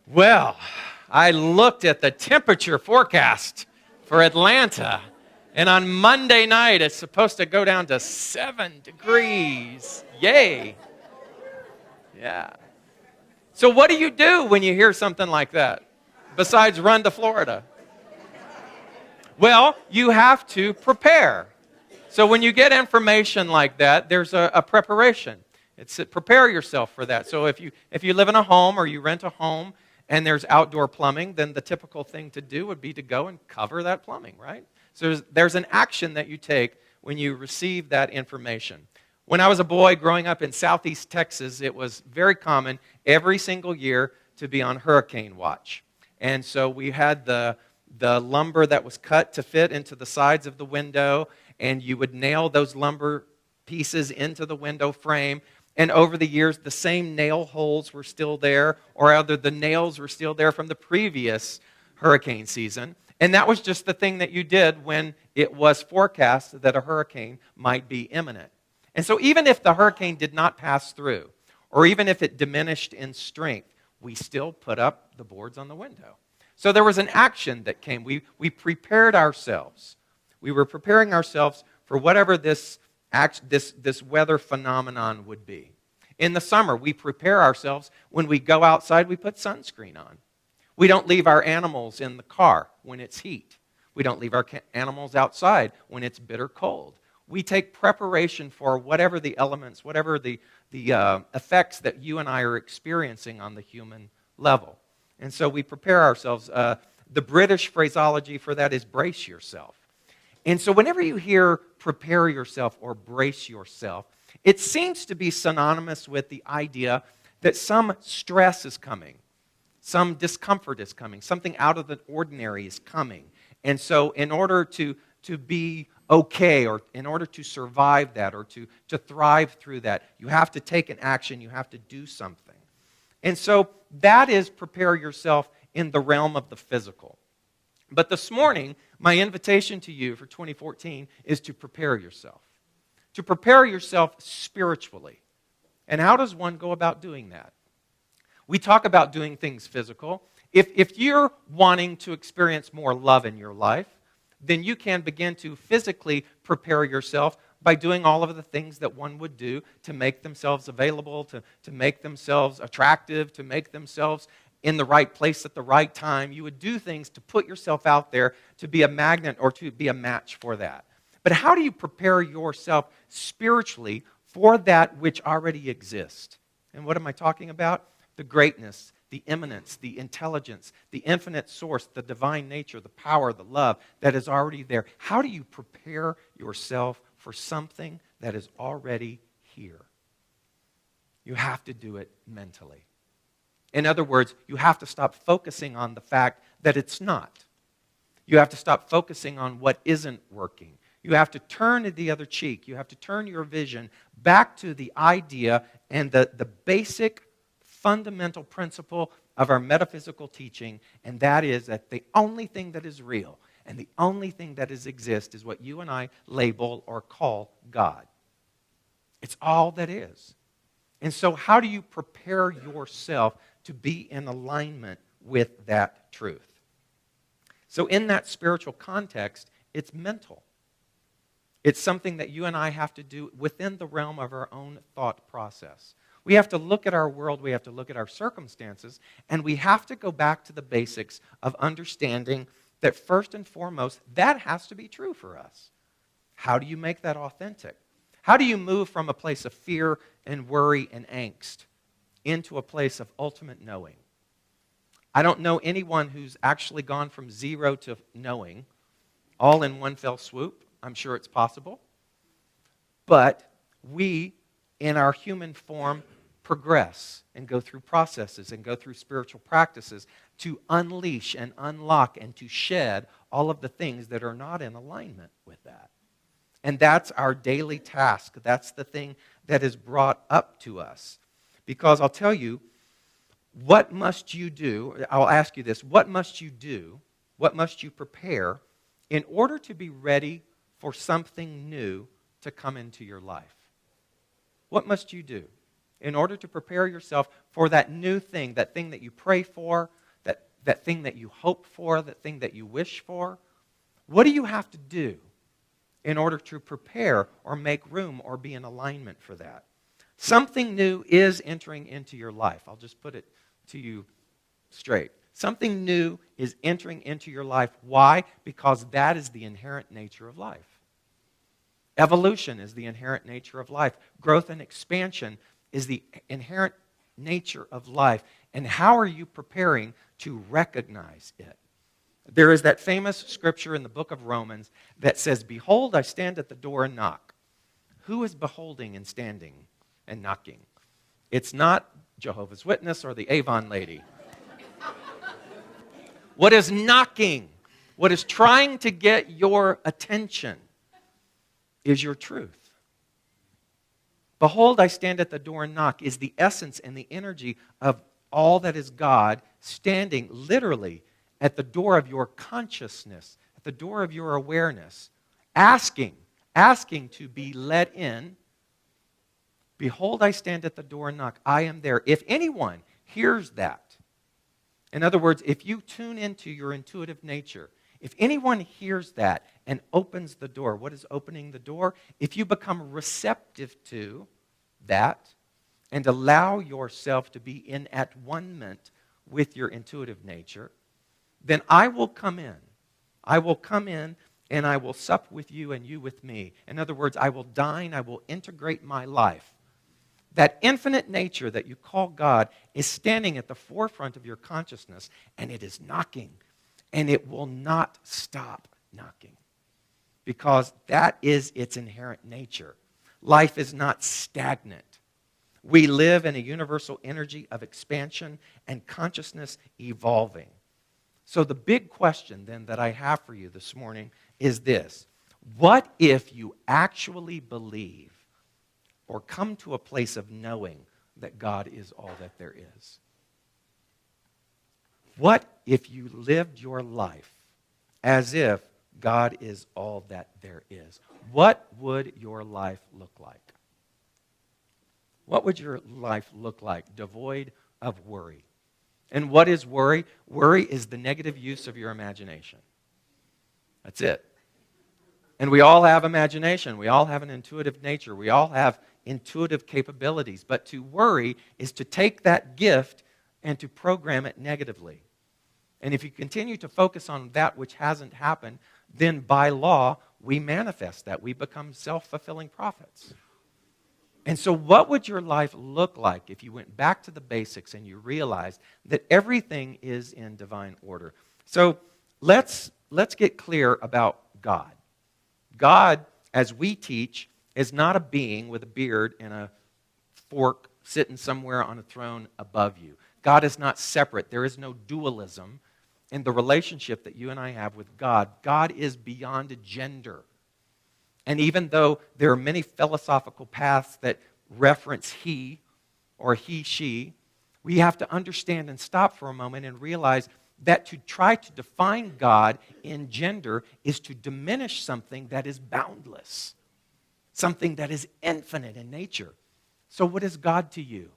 Well, I looked at the temperature forecast for Atlanta, and on Monday night it's supposed to go down to 7 degrees. Yay! Yeah. So what do you do when you hear something like that, besides run to Florida? Well, you have to prepare. So when you get information like that, there's a preparation. It's prepare yourself for that. So if you live in a home or you rent a home and there's outdoor plumbing, then the typical thing to do would be to go and cover that plumbing, right? So there's an action that you take when you receive that information. When I was a boy growing up in southeast Texas, it was very common every single year to be on hurricane watch. And so we had the lumber that was cut to fit into the sides of the window, and you would nail those lumber pieces into the window frame. And over the years, the same nail holes were still there, or rather the nails were still there from the previous hurricane season. And that was just the thing that you did when it was forecast that a hurricane might be imminent. And so even if the hurricane did not pass through, or even if it diminished in strength, we still put up the boards on the window. So there was an action that came. We prepared ourselves. We were preparing ourselves for whatever this weather phenomenon would be. In the summer, we prepare ourselves. When we go outside, we put sunscreen on. We don't leave our animals in the car when it's heat. We don't leave our animals outside when it's bitter cold. We take preparation for whatever the elements, whatever the effects that you and I are experiencing on the human level. And so we prepare ourselves. The British phraseology for that is brace yourself. And so whenever you hear prepare yourself or brace yourself, it seems to be synonymous with the idea that some stress is coming, some discomfort is coming, something out of the ordinary is coming. And so in order to be okay, or in order to survive that, or to thrive through that, you have to take an action, you have to do something. And so that is prepare yourself in the realm of the physical. But this morning, my invitation to you for 2014 is to prepare yourself. To prepare yourself spiritually. And how does one go about doing that? We talk about doing things physical. If you're wanting to experience more love in your life, then you can begin to physically prepare yourself by doing all of the things that one would do to make themselves available, to make themselves attractive, to make themselves in the right place at the right time. You would do things to put yourself out there to be a magnet or to be a match for that. But how do you prepare yourself spiritually for that which already exists? And what am I talking about? The greatness, the immanence, the intelligence, the infinite source, the divine nature, the power, the love that is already there. How do you prepare yourself for something that is already here? You have to do it mentally. In other words, you have to stop focusing on the fact that it's not. You have to stop focusing on what isn't working. You have to turn the other cheek. You have to turn your vision back to the idea and the basic fundamental principle of our metaphysical teaching, and that is that the only thing that is real and the only thing that exists is what you and I label or call God. It's all that is. And so how do you prepare yourself to be in alignment with that truth? So in that spiritual context, it's mental. It's something that you and I have to do within the realm of our own thought process. We have to look at our world, we have to look at our circumstances, and we have to go back to the basics of understanding that first and foremost, that has to be true for us. How do you make that authentic? How do you move from a place of fear and worry and angst into a place of ultimate knowing? I don't know anyone who's actually gone from zero to knowing all in one fell swoop. I'm sure it's possible. But we, in our human form, progress and go through processes and go through spiritual practices to unleash and unlock and to shed all of the things that are not in alignment with that. And that's our daily task. That's the thing that is brought up to us. Because I'll tell you, what must you do? I'll ask you this. What must you do? What must you prepare in order to be ready for something new to come into your life? What must you do? in order to prepare yourself for that new thing, that thing that you pray for, that thing that you hope for, that thing that you wish for? What do you have to do in order to prepare or make room or be in alignment for that? Something new is entering into your life. I'll just put it to you straight. Something new is entering into your life. Why? Because that is the inherent nature of life. Evolution is the inherent nature of life. Growth and expansion is the inherent nature of life. And how are you preparing to recognize it? There is that famous scripture in the book of Romans that says, "Behold, I stand at the door and knock." Who is beholding and standing and knocking? It's not Jehovah's Witness or the Avon lady. What is knocking, what is trying to get your attention, is your truth. "Behold, I stand at the door and knock" is the essence and the energy of all that is God standing literally at the door of your consciousness, at the door of your awareness, asking to be let in. "Behold, I stand at the door and knock. I am there." If anyone hears that, in other words, if you tune into your intuitive nature, if anyone hears that and opens the door, what is opening the door? If you become receptive to that and allow yourself to be in at one-ment with your intuitive nature, then I will come in. I will come in and I will sup with you and you with me. In other words, I will dine, I will integrate my life. That infinite nature that you call God is standing at the forefront of your consciousness, and it is knocking, and it will not stop knocking, because that is its inherent nature. Life is not stagnant. We live in a universal energy of expansion and consciousness evolving. So the big question then that I have for you this morning is this: what if you actually believe or come to a place of knowing that God is all that there is? What if you lived your life as if God is all that there is? What would your life look like? What would your life look like devoid of worry? And what is worry? Worry is the negative use of your imagination. That's it. And we all have imagination. We all have an intuitive nature. We all have intuitive capabilities. But to worry is to take that gift and to program it negatively. And if you continue to focus on that which hasn't happened, then by law, we manifest that. We become self-fulfilling prophets. And so what would your life look like if you went back to the basics and you realized that everything is in divine order? So let's get clear about God. God, as we teach, is not a being with a beard and a fork sitting somewhere on a throne above you. God is not separate. There is no dualism in the relationship that you and I have with God. God is beyond gender. And even though there are many philosophical paths that reference he or he, she, we have to understand and stop for a moment and realize that to try to define God in gender is to diminish something that is boundless, something that is infinite in nature. So what is God to you?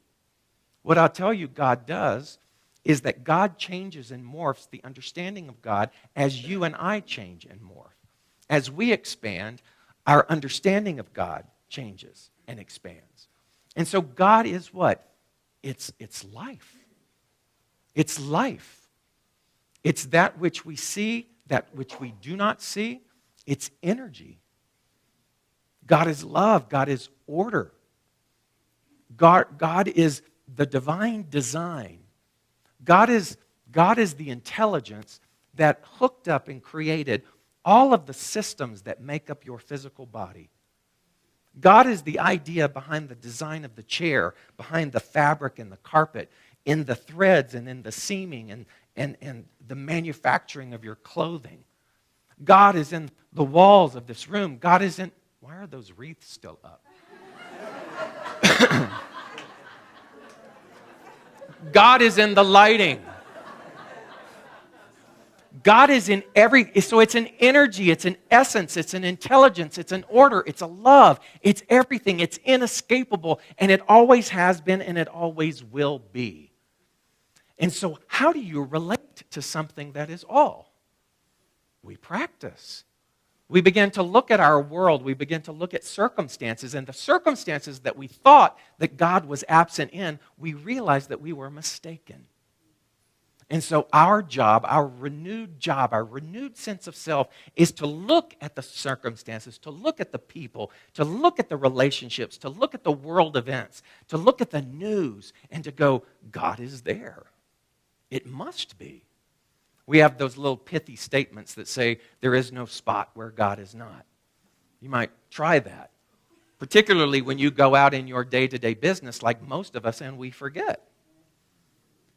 What I'll tell you God does is that God changes and morphs the understanding of God as you and I change and morph. As we expand, our understanding of God changes and expands. And so God is what? It's life. It's life. It's that which we see, that which we do not see. It's energy. God is love. God is order. God is the divine design. God is the intelligence that hooked up and created all of the systems that make up your physical body. God is the idea behind the design of the chair, behind the fabric and the carpet, in the threads and in the seaming and the manufacturing of your clothing. God is in the walls of this room. God is in... Why are those wreaths still up? God is in the lighting. God is in so it's an energy, it's an essence, it's an intelligence, it's an order, it's a love, it's everything, it's inescapable, and it always has been and it always will be. And so how do you relate to something that is all? We practice. We begin to look at our world, we begin to look at circumstances, and the circumstances that we thought that God was absent in, we realize that we were mistaken. And so our renewed sense of self is to look at the circumstances, to look at the people, to look at the relationships, to look at the world events, to look at the news, and to go, God is there. It must be. We have those little pithy statements that say, there is no spot where God is not. You might try that, particularly when you go out in your day-to-day business like most of us, and we forget.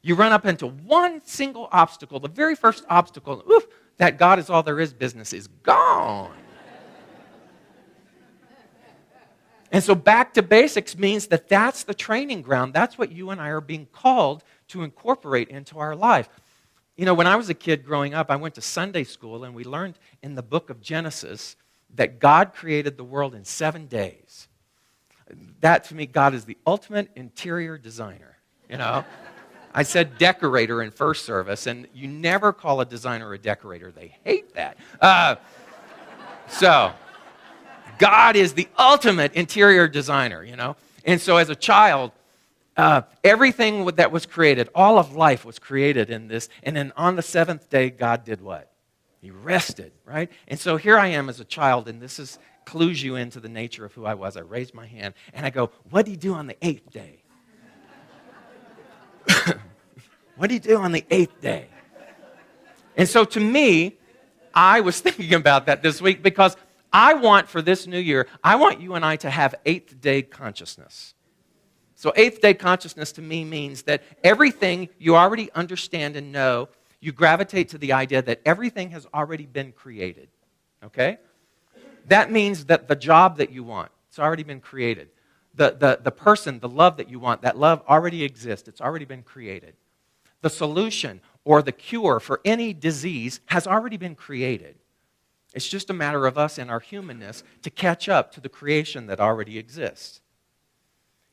You run up into one single obstacle, the very first obstacle, oof, that God is all there is business is gone. And so back to basics means that that's the training ground. That's what you and I are being called to incorporate into our life. You know, when I was a kid growing up, I went to Sunday school, and we learned in the book of Genesis that God created the world in 7 days. That, to me, God is the ultimate interior designer, you know. I said decorator in first service, and you never call a designer a decorator. They hate that. So, God is the ultimate interior designer, you know. And so as a child, everything that was created, all of life was created in this. And then on the seventh day, God did what? He rested, right? And so here I am as a child, and this clues you into the nature of who I was. I raised my hand, and I go, what did he do on the 8th day? What did he do on the 8th day? And so to me, I was thinking about that this week because I want for this new year, I want you and I to have 8th day consciousness. So 8th day consciousness to me means that everything you already understand and know, you gravitate to the idea that everything has already been created, okay? That means that the job that you want, it's already been created. The person, the love that you want, that love already exists. It's already been created. The solution or the cure for any disease has already been created. It's just a matter of us and our humanness to catch up to the creation that already exists.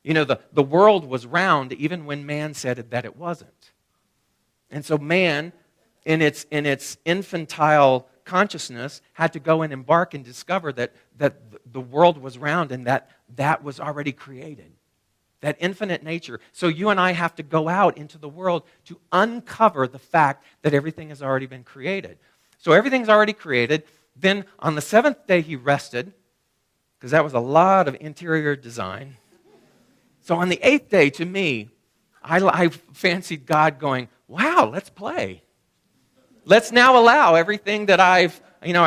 You know, the world was round even when man said that it wasn't. And so man, in its infantile consciousness, had to go and embark and discover that the world was round and that was already created. That infinite nature. So you and I have to go out into the world to uncover the fact that everything has already been created. So everything's already created. Then on the 7th day he rested, because that was a lot of interior design. So on the 8th day, to me, I fancied God going, wow, let's play. Let's now allow everything that I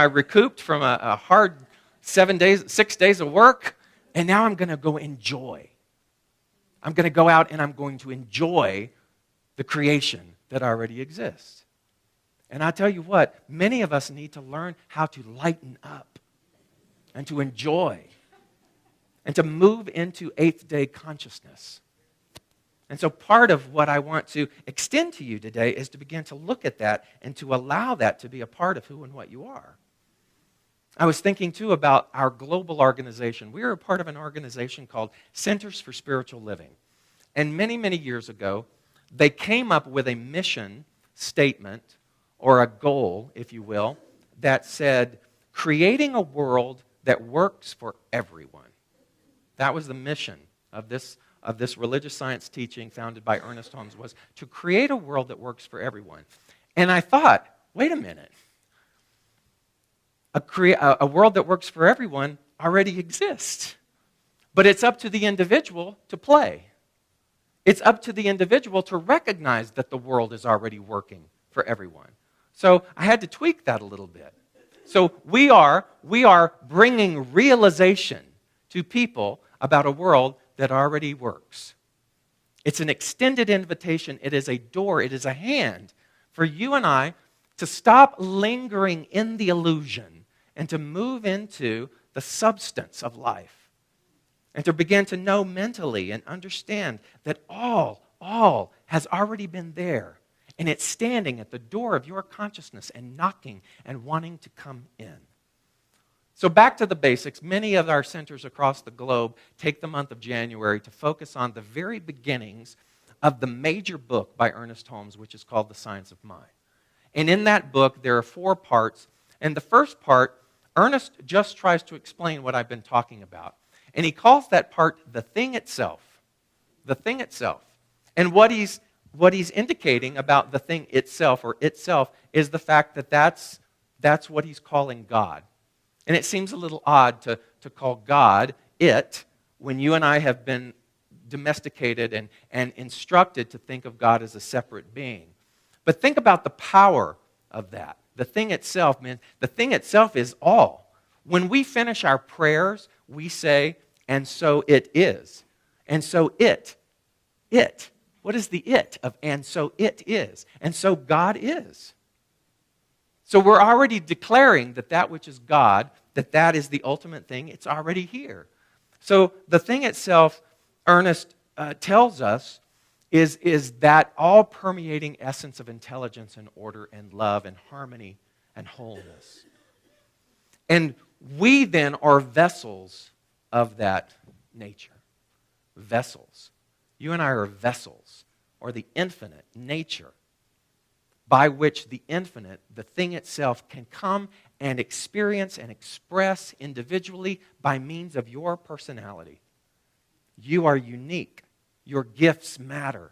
recouped from a hard 6 days of work, and now I'm going to go enjoy. I'm going to go out and I'm going to enjoy the creation that already exists. And I tell you what, many of us need to learn how to lighten up and to enjoy and to move into 8th day consciousness. And so part of what I want to extend to you today is to begin to look at that and to allow that to be a part of who and what you are. I was thinking, too, about our global organization. We are a part of an organization called Centers for Spiritual Living. And many, many years ago, they came up with a mission statement, or a goal, if you will, that said, creating a world that works for everyone. That was the mission of this religious science teaching founded by Ernest Holmes, was to create a world that works for everyone. And I thought, wait a minute. A world that works for everyone already exists. But it's up to the individual to play. It's up to the individual to recognize that the world is already working for everyone. So I had to tweak that a little bit. So we are bringing realization to people about a world that already works. It's an extended invitation. It is a door. It is a hand for you and I to stop lingering in the illusion and to move into the substance of life. And to begin to know mentally and understand that all has already been there. And it's standing at the door of your consciousness and knocking and wanting to come in. So back to the basics. Many of our centers across the globe take the month of January to focus on the very beginnings of the major book by Ernest Holmes, which is called The Science of Mind. And in that book, there are 4 parts. And the first part, Ernest just tries to explain what I've been talking about. And he calls that part the thing itself. The thing itself. And what he's indicating about the thing itself or itself is the fact that that's what he's calling God. And it seems a little odd to call God it when you and I have been domesticated and instructed to think of God as a separate being. But think about the power of that. The thing itself, man, the thing itself is all. When we finish our prayers, we say, and so it is. And so it. What is the it of and so it is? And so God is. So we're already declaring that which is God, that is the ultimate thing. It's already here. So the thing itself, Ernest tells us, is that all-permeating essence of intelligence and order and love and harmony and wholeness. And we then are vessels of that nature. Vessels. You and I are vessels, or the infinite nature, by which the infinite, the thing itself, can come and experience and express individually by means of your personality. You are unique. Your gifts matter.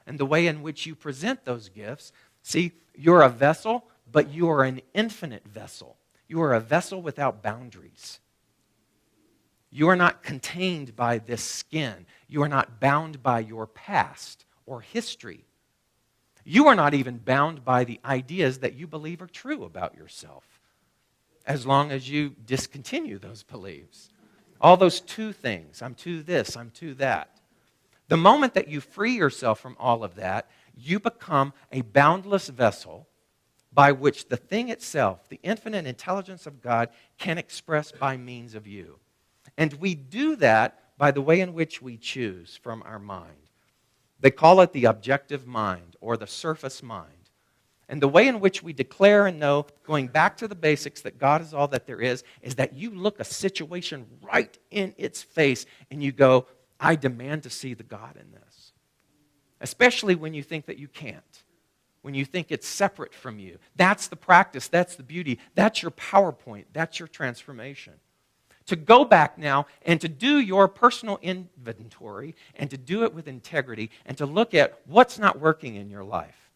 And the way in which you present those gifts, see, you're a vessel, but you are an infinite vessel. You are a vessel without boundaries. You are not contained by this skin. You are not bound by your past or history. You are not even bound by the ideas that you believe are true about yourself, as long as you discontinue those beliefs. All those two things, I'm to this, I'm to that. The moment that you free yourself from all of that, you become a boundless vessel by which the thing itself, the infinite intelligence of God, can express by means of you. And we do that by the way in which we choose from our mind. They call it the objective mind or the surface mind. And the way in which we declare and know, going back to the basics, that God is all that there is that you look a situation right in its face and you go, I demand to see the God in this. Especially when you think that you can't. When you think it's separate from you. That's the practice. That's the beauty. That's your PowerPoint. That's your transformation. To go back now and to do your personal inventory and to do it with integrity and to look at what's not working in your life.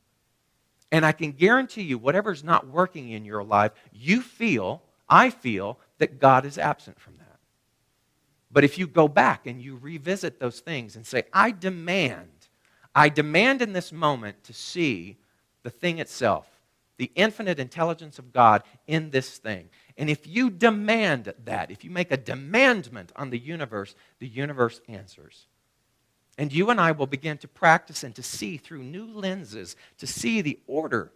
And I can guarantee you, whatever's not working in your life, I feel that God is absent from that. But if you go back and you revisit those things and say, I demand in this moment to see the thing itself, the infinite intelligence of God in this thing. And if you demand that, if you make a demandment on the universe answers. And you and I will begin to practice and to see through new lenses, to see the order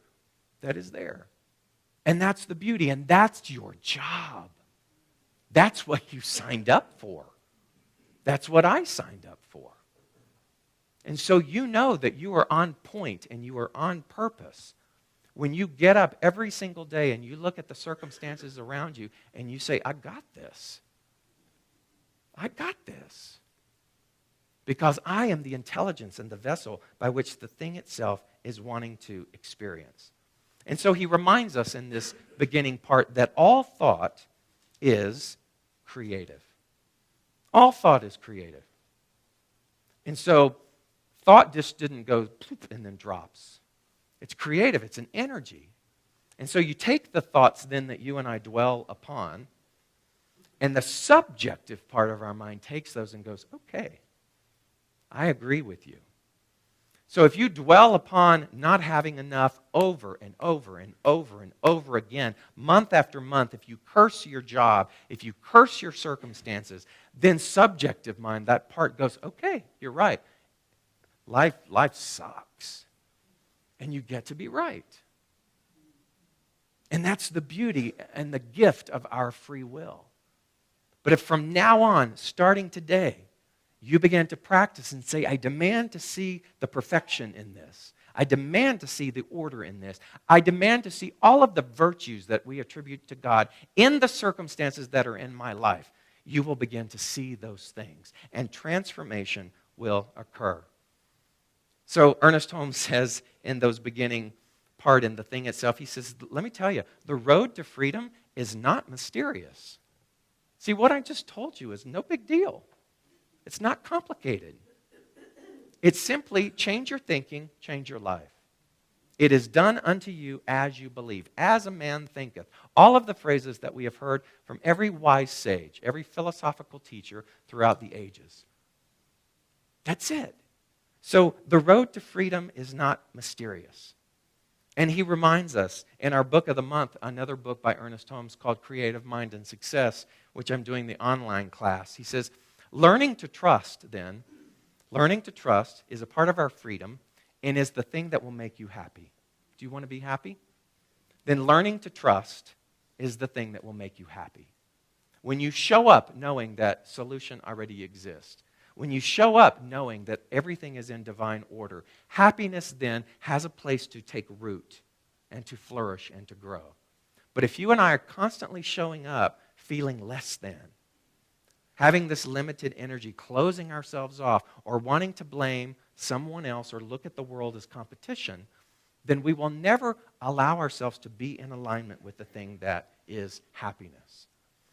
that is there. And that's the beauty, and that's your job. That's what you signed up for. That's what I signed up for. And so you know that you are on point and you are on purpose when you get up every single day and you look at the circumstances around you and you say, I got this. I got this. Because I am the intelligence and the vessel by which the thing itself is wanting to experience. And so he reminds us in this beginning part that all thought is creative. All thought is creative. And so thought just didn't go and then drops. It's creative. It's an energy. And so you take the thoughts then that you and I dwell upon, and the subjective part of our mind takes those and goes, okay, I agree with you. So if you dwell upon not having enough over and over and over and over again, month after month, if you curse your job, if you curse your circumstances, then subjective mind, that part goes, okay, you're right. Life sucks. And you get to be right. And that's the beauty and the gift of our free will. But if from now on, starting today, you begin to practice and say, I demand to see the perfection in this. I demand to see the order in this. I demand to see all of the virtues that we attribute to God in the circumstances that are in my life. You will begin to see those things, and transformation will occur. So Ernest Holmes says in those beginning part in the thing itself, he says, let me tell you, the road to freedom is not mysterious. See, what I just told you is no big deal. It's not complicated. It's simply change your thinking, change your life. It is done unto you as you believe, as a man thinketh. All of the phrases that we have heard from every wise sage, every philosophical teacher throughout the ages. That's it. So the road to freedom is not mysterious. And he reminds us in our book of the month, another book by Ernest Holmes called Creative Mind and Success, which I'm doing the online class. He says, learning to trust is a part of our freedom and is the thing that will make you happy. Do you want to be happy? Then learning to trust is the thing that will make you happy. When you show up knowing that solution already exists, when you show up knowing that everything is in divine order, happiness then has a place to take root and to flourish and to grow. But if you and I are constantly showing up feeling less than, having this limited energy, closing ourselves off, or wanting to blame someone else or look at the world as competition, then we will never allow ourselves to be in alignment with the thing that is happiness.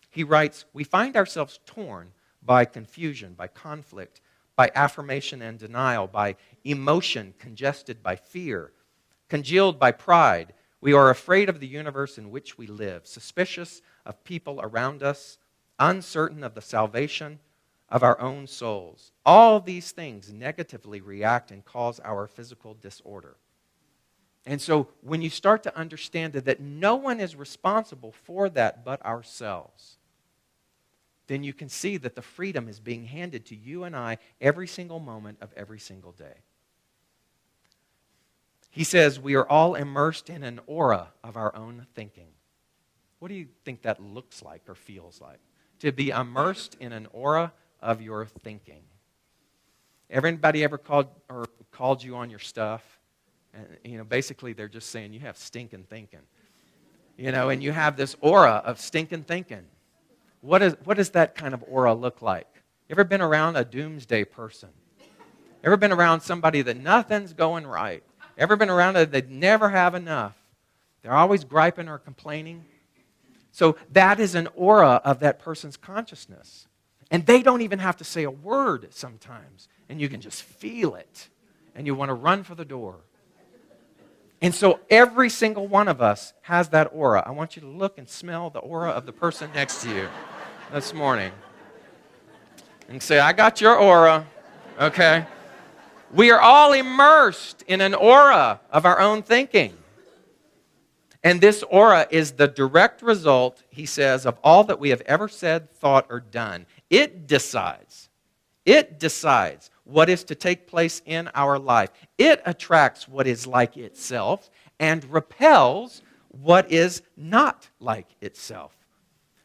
He writes, we find ourselves torn by confusion, by conflict, by affirmation and denial, by emotion congested by fear, congealed by pride. We are afraid of the universe in which we live, suspicious of people around us, uncertain of the salvation of our own souls. All these things negatively react and cause our physical disorder. And so when you start to understand that no one is responsible for that but ourselves, then you can see that the freedom is being handed to you and I every single moment of every single day. He says we are all immersed in an aura of our own thinking. What do you think that looks like or feels like? To be immersed in an aura of your thinking. Everybody ever called you on your stuff? And, basically they're just saying you have stinking thinking. And you have this aura of stinking thinking. What does that kind of aura look like? Ever been around a doomsday person? Ever been around somebody that nothing's going right? Ever been around that they never have enough? They're always griping or complaining. So that is an aura of that person's consciousness. And they don't even have to say a word sometimes. And you can just feel it. And you want to run for the door. And so every single one of us has that aura. I want you to look and smell the aura of the person next to you this morning. And say, I got your aura. Okay? We are all immersed in an aura of our own thinking. And this aura is the direct result, he says, of all that we have ever said, thought, or done. It decides what is to take place in our life. It attracts what is like itself and repels what is not like itself.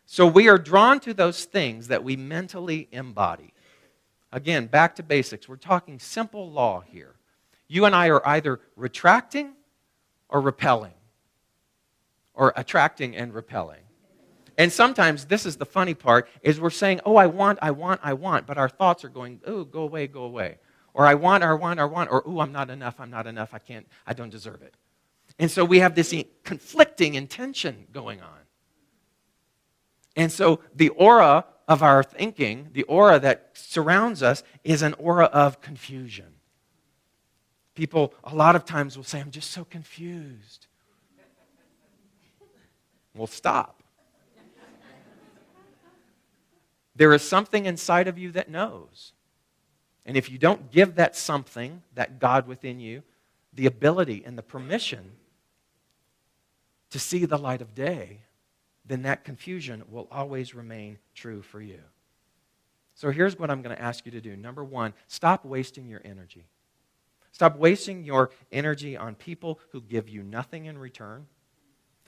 So we are drawn to those things that we mentally embody. Again, back to basics. We're talking simple law here. You and I are either retracting or repelling, or attracting and repelling. And sometimes, this is the funny part, is we're saying, oh, I want, but our thoughts are going, oh, go away. Or I want, or oh, I'm not enough, I don't deserve it. And so we have this conflicting intention going on. And so the aura of our thinking, the aura that surrounds us, is an aura of confusion. People a lot of times will say, I'm just so confused. Well, stop. There is something inside of you that knows. And if you don't give that something, that God within you, the ability and the permission to see the light of day, then that confusion will always remain true for you. So here's what I'm going to ask you to do. Number one, stop wasting your energy. Stop wasting your energy on people who give you nothing in return.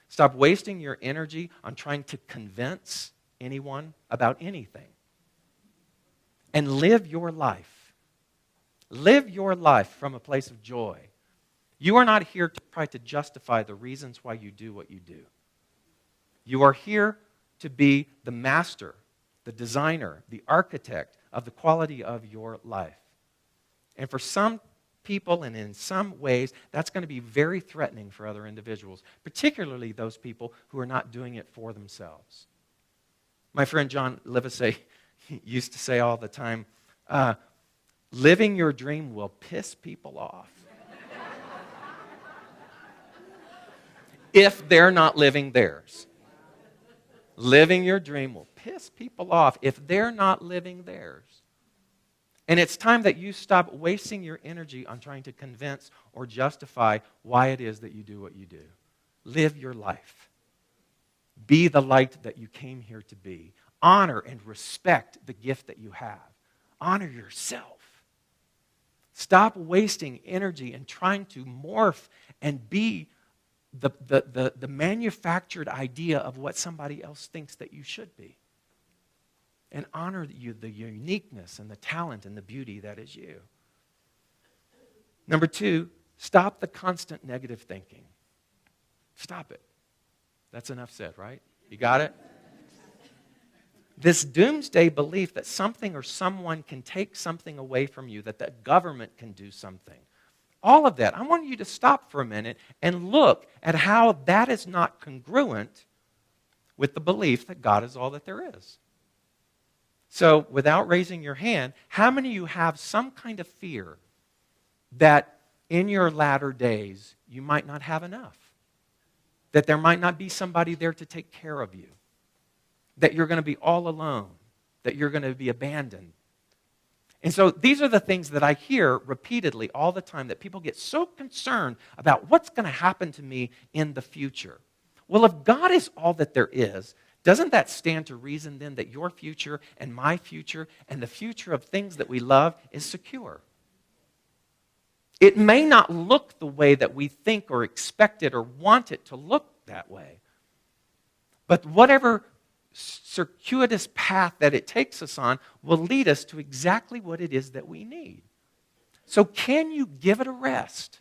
Stop wasting your energy on trying to convince anyone about anything. And live your life. Live your life from a place of joy You are not here to try to justify the reasons why you do what you do. You are here to be the master, the designer, the architect of the quality of your life. And for some people and in some ways, that's going to be very threatening for other individuals, particularly those people who are not doing it for themselves. My friend John Livesey used to say all the time, living your dream will piss people off if they're not living theirs. Living your dream will piss people off if they're not living theirs. And it's time that you stop wasting your energy on trying to convince or justify why it is that you do what you do. Live your life. Be the light that you came here to be. Honor and respect the gift that you have. Honor yourself. Stop wasting energy and trying to morph and be the manufactured idea of what somebody else thinks that you should be. And honor the uniqueness and the talent and the beauty that is you. Number 2, stop the constant negative thinking. Stop it. That's enough said, right? You got it? This doomsday belief that something or someone can take something away from you, that the government can do something. All of that. I want you to stop for a minute and look at how that is not congruent with the belief that God is all that there is. So, without raising your hand, how many of you have some kind of fear that in your latter days you might not have enough? That there might not be somebody there to take care of you? That you're going to be all alone? That you're going to be abandoned? And so these are the things that I hear repeatedly all the time, that people get so concerned about what's going to happen to me in the future. Well, if God is all that there is, doesn't that stand to reason then that your future and my future and the future of things that we love is secure? It may not look the way that we think or expect it or want it to look that way. But whatever circuitous path that it takes us on will lead us to exactly what it is that we need. So can you give it a rest?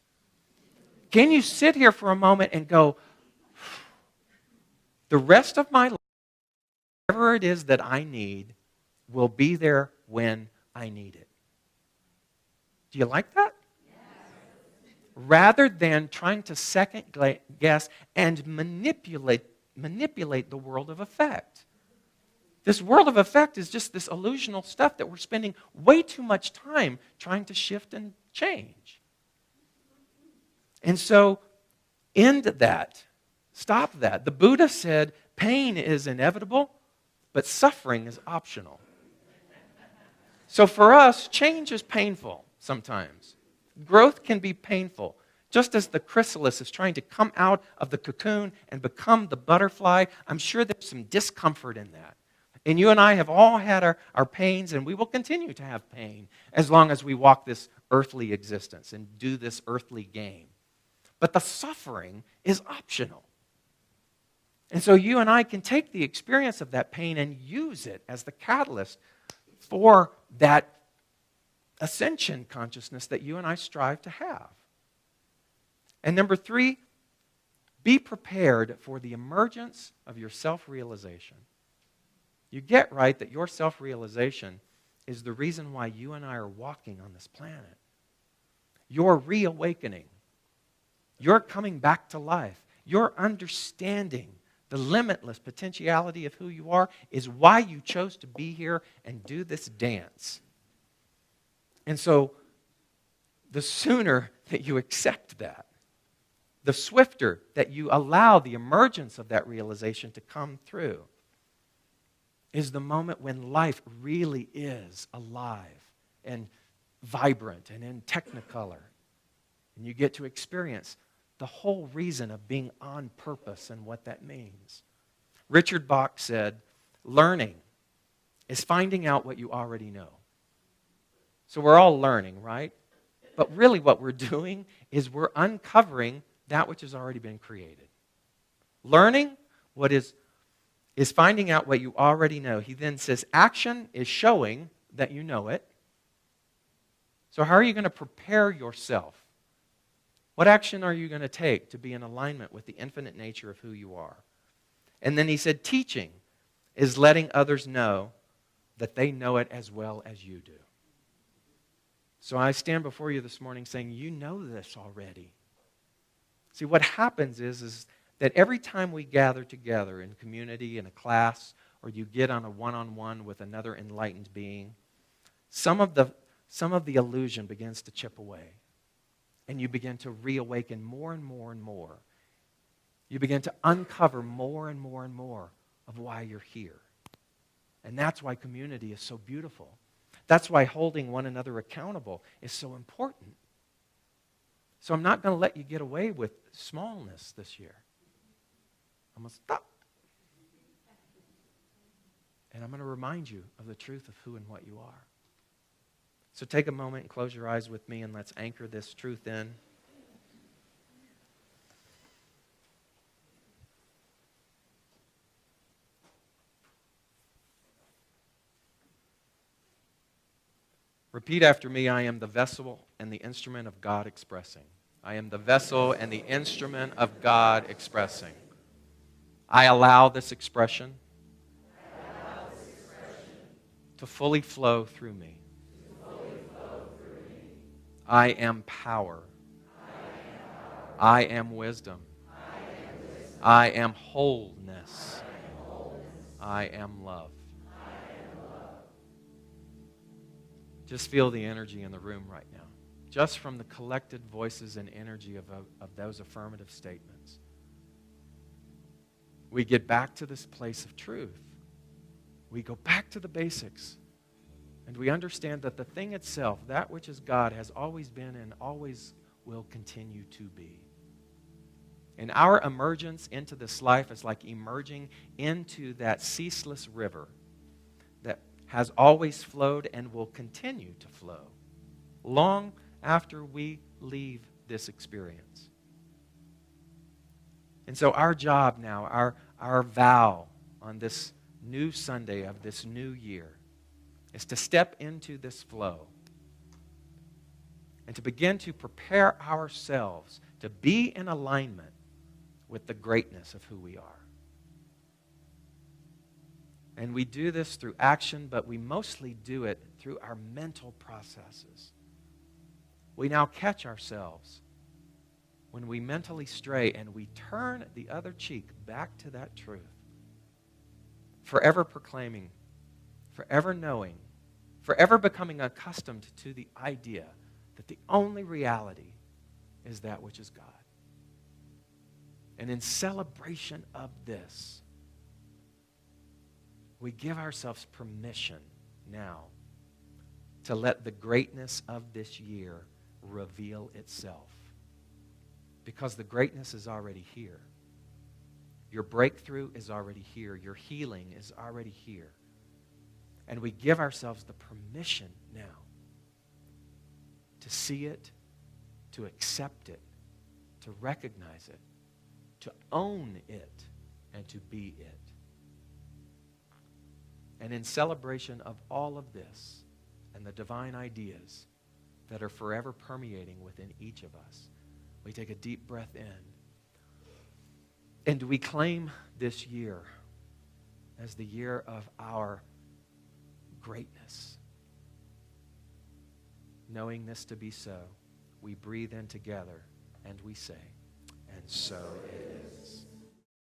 Can you sit here for a moment and go, the rest of my life, whatever it is that I need, will be there when I need it? Do you like that? Rather than trying to second guess and manipulate the world of effect. This world of effect is just this illusional stuff that we're spending way too much time trying to shift and change. And so, end that. Stop that. The Buddha said, pain is inevitable, but suffering is optional. So for us, change is painful sometimes. Growth can be painful. Just as the chrysalis is trying to come out of the cocoon and become the butterfly, I'm sure there's some discomfort in that. And you and I have all had our pains, and we will continue to have pain as long as we walk this earthly existence and do this earthly game. But the suffering is optional. And so you and I can take the experience of that pain and use it as the catalyst for that ascension consciousness that you and I strive to have. And number 3, be prepared for the emergence of your self-realization. You get right that your self-realization is the reason why you and I are walking on this planet. Your reawakening, your coming back to life, your understanding the limitless potentiality of who you are is why you chose to be here and do this dance. And so, the sooner that you accept that, the swifter that you allow the emergence of that realization to come through, is the moment when life really is alive and vibrant and in technicolor. And you get to experience the whole reason of being on purpose and what that means. Richard Bach said, learning is finding out what you already know. So we're all learning, right? But really what we're doing is we're uncovering that which has already been created. Learning is finding out what you already know. He then says, action is showing that you know it. So how are you going to prepare yourself? What action are you going to take to be in alignment with the infinite nature of who you are? And then he said, teaching is letting others know that they know it as well as you do. So I stand before you this morning saying, you know this already. See, what happens is that every time we gather together in community, in a class, or you get on a one-on-one with another enlightened being, some of the illusion begins to chip away. And you begin to reawaken more and more and more. You begin to uncover more and more and more of why you're here. And that's why community is so beautiful. That's why holding one another accountable is so important. So I'm not going to let you get away with smallness this year. I'm going to stop. And I'm going to remind you of the truth of who and what you are. So take a moment and close your eyes with me, and let's anchor this truth in. Repeat after me, I am the vessel and the instrument of God expressing. I am the vessel and the instrument of God expressing. I allow this expression to fully flow through me. I am power. I am wisdom. I am wholeness. I am love. Just feel the energy in the room right now. Just from the collected voices and energy of those affirmative statements. We get back to this place of truth. We go back to the basics. And we understand that the thing itself, that which is God, has always been and always will continue to be. And our emergence into this life is like emerging into that ceaseless river that has always flowed and will continue to flow long after we leave this experience. And so our job now, our vow on this new Sunday of this new year is to step into this flow and to begin to prepare ourselves to be in alignment with the greatness of who we are. And we do this through action, but we mostly do it through our mental processes. We now catch ourselves when we mentally stray and we turn the other cheek back to that truth. Forever proclaiming, forever knowing, forever becoming accustomed to the idea that the only reality is that which is God. And in celebration of this, we give ourselves permission now to let the greatness of this year reveal itself. Because the greatness is already here. Your breakthrough is already here. Your healing is already here. And we give ourselves the permission now to see it, to accept it, to recognize it, to own it, and to be it. And in celebration of all of this and the divine ideas that are forever permeating within each of us, we take a deep breath in. And we claim this year as the year of our greatness. Knowing this to be so, we breathe in together and we say, and so it is.